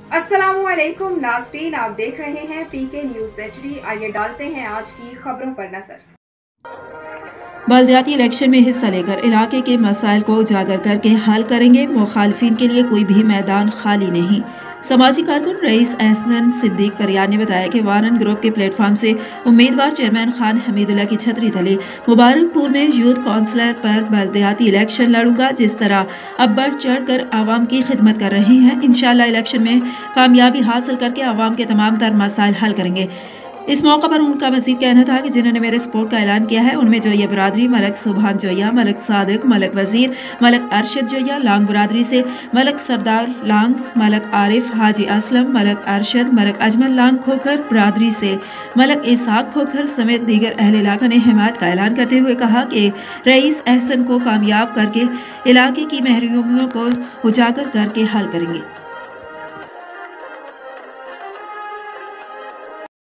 अस्सलामुअलैकुम नाज़रीन, आप देख रहे हैं पीके न्यूज़ HD। आइए डालते हैं आज की खबरों पर नजर। बल्दियाती इलेक्शन में हिस्सा लेकर इलाके के मसाइल को उजागर करके हल करेंगे। मुखालफिन के लिए कोई भी मैदान खाली नहीं। समाजी कारकुन रईस एहसन सिद्दीक परियार ने बताया कि वारन ग्रुप के प्लेटफॉर्म से उम्मीदवार चेयरमैन खान हमीदुल्ला की छतरी तले मुबारकपुर में यूथ काउंसलर पर बल्दियाती इलेक्शन लड़ूंगा। जिस तरह अब बढ़ चढ़ कर आवाम की खिदमत कर रहे हैं, इंशाअल्लाह इलेक्शन में कामयाबी हासिल करके आवाम के तमाम तर मसाइल हल करेंगे। इस मौका पर उनका मजीद कहना था कि जिन्होंने मेरे सपोर्ट का ऐलान किया है उनमें जोया बरादरी, मलक सुबहान जोया, मलक सादिक, मलक वजीर, मलक अरशद जोया, लांग बरादरी से मलक सरदार लांग, मलक आरिफ, हाजी असलम, मलक अरशद, मलक अजमल लांग खोखर बरादरी से मलक इसाक खोखर समेत दीगर अहल इलाका ने हिमायत का ऐलान करते हुए कहा कि रईस एहसन को कामयाब करके इलाके की महरूमियों को उजागर करके हल करेंगे।